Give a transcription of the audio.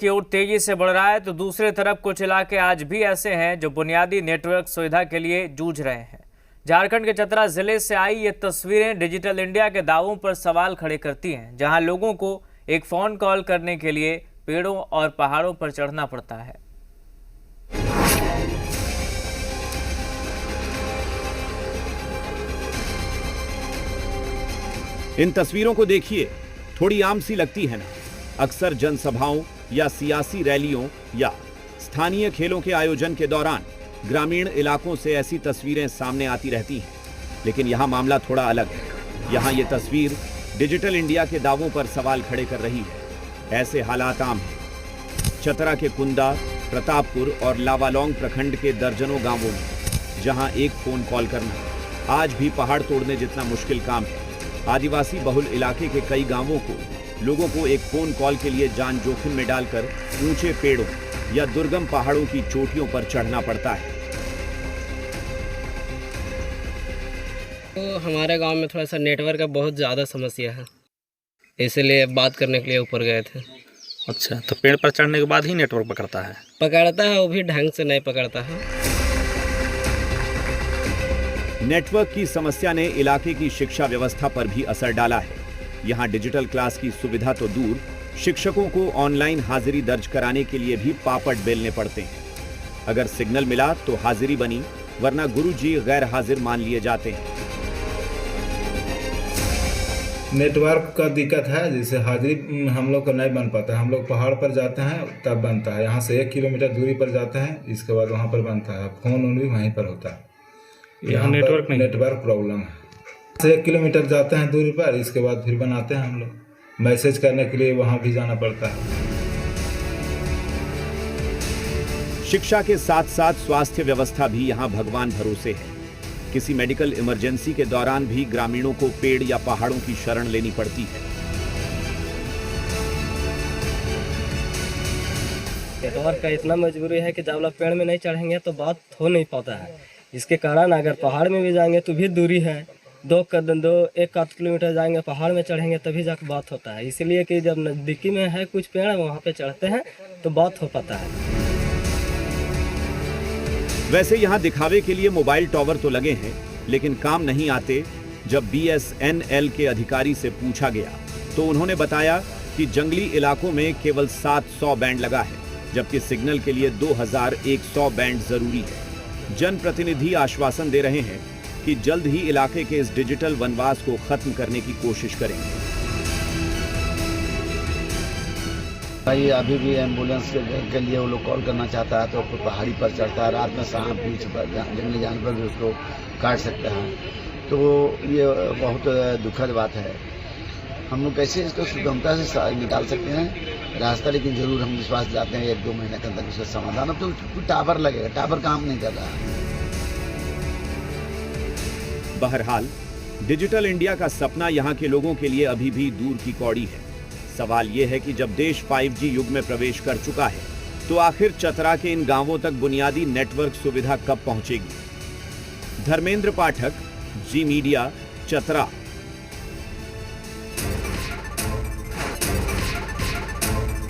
की ओर तेजी से बढ़ रहा है, तो दूसरी तरफ कुछ इलाके आज भी ऐसे हैं जो बुनियादी नेटवर्क सुविधा के लिए जूझ रहे हैं। झारखंड के चतरा जिले से आई ये तस्वीरें डिजिटल इंडिया के दावों पर सवाल खड़े करती हैं, जहां लोगों को एक फोन कॉल करने के लिए पेड़ों और पहाड़ों पर चढ़ना पड़ता है। इन तस्वीरों को देखिए, थोड़ी आम सी लगती है ना। अक्सर जनसभाओं या सियासी रैलियों या स्थानीय खेलों के आयोजन के दौरान ग्रामीण इलाकों से ऐसी तस्वीरें सामने आती रहती हैं, लेकिन यहां मामला थोड़ा अलग है। यहां ये तस्वीर डिजिटल इंडिया के दावों पर सवाल खड़े कर रही है। ऐसे हालात आम हैं चतरा के कुंदा, प्रतापपुर और लावालौंग प्रखंड के दर्जनों गांवों में, जहां एक फोन कॉल करना आज भी पहाड़ तोड़ने जितना मुश्किल काम है। आदिवासी बहुल इलाके के कई गांवों को लोगों को एक फोन कॉल के लिए जान जोखिम में डालकर ऊंचे पेड़ों या दुर्गम पहाड़ों की चोटियों पर चढ़ना पड़ता है। तो हमारे गांव में थोड़ा सा नेटवर्क का बहुत ज़्यादा समस्या है, इसलिए बात करने के लिए ऊपर गए थे। अच्छा, तो पेड़ पर चढ़ने के बाद ही नेटवर्क पकड़ता है? पकड़ता है, वो भी ढंग से नहीं पकड़ता है। नेटवर्क की समस्या ने इलाके की शिक्षा व्यवस्था पर भी असर डाला है। यहाँ डिजिटल क्लास की सुविधा तो दूर, शिक्षकों को ऑनलाइन हाजिरी दर्ज कराने के लिए भी पापड़ बेलने पड़ते हैं। अगर सिग्नल मिला तो हाजिरी बनी, वरना गुरुजी गैर हाजिर मान लिए जाते हैं। नेटवर्क का दिक्कत है, जैसे हाजिरी हम लोग को नहीं बन पाता है। हम लोग पहाड़ पर जाते हैं तब बनता है, यहाँ से 1 किलोमीटर दूरी पर जाते हैं, इसके बाद वहाँ पर बनता है। फोन भी वहीं पर होता है। यहाँ नेटवर्क प्रॉब्लम है। 1 किलोमीटर जाते हैं दूरी पर, इसके बाद फिर बनाते हैं हम लोग। मैसेज करने के लिए वहाँ भी जाना पड़ता है। शिक्षा के साथ साथ स्वास्थ्य व्यवस्था भी यहाँ भगवान भरोसे है। किसी मेडिकल इमरजेंसी के दौरान भी ग्रामीणों को पेड़ या पहाड़ों की शरण लेनी पड़ती है। नेटवर्क का इतना मजबूरी है कि जब लोग पेड़ में नहीं चढ़ेंगे तो बात हो नहीं पाता है। इसके कारण अगर पहाड़ में भी जाएंगे तो भी दूरी है, 1 किलोमीटर जाएंगे, पहाड़ में चढ़ेंगे तभी जाकर बात होता है। इसलिए कि जब नज़दीकी में है कुछ पेड़, वहाँ पे चढ़ते हैं तो बात हो पाता है। वैसे यहाँ दिखावे के लिए मोबाइल टावर तो लगे हैं, लेकिन काम नहीं आते। जब BSNL के अधिकारी से पूछा गया तो उन्होंने बताया कि जंगली इलाकों में केवल 700 बैंड लगा है, जबकि सिग्नल के लिए 2100 बैंड जरूरी है। जनप्रतिनिधि आश्वासन दे रहे हैं कि जल्द ही इलाके के इस डिजिटल वनवास को खत्म करने की कोशिश करेंगे। भाई अभी भी एम्बुलेंस के लिए वो लोग कॉल करना चाहता है तो कोई पहाड़ी पर चढ़ता है, रात में सांप बीच पर जंगली जानवर भी उसको काट सकता है। तो ये बहुत दुखद बात है। हम लोग कैसे इसको सुगमता से निकाल सकते हैं रास्ता, लेकिन जरूर हम विश्वास दिलाते हैं 1-2 महीने के अंदर उसका समाधान। अब तो टावर लगेगा, टावर काम नहीं कर रहा है। बहरहाल डिजिटल इंडिया का सपना यहाँ के लोगों के लिए अभी भी दूर की कौड़ी है। सवाल यह है कि जब देश 5G युग में प्रवेश कर चुका है, तो आखिर चतरा के इन गांवों तक बुनियादी नेटवर्क सुविधा कब पहुंचेगी? धर्मेंद्र पाठक, जी मीडिया, चतरा।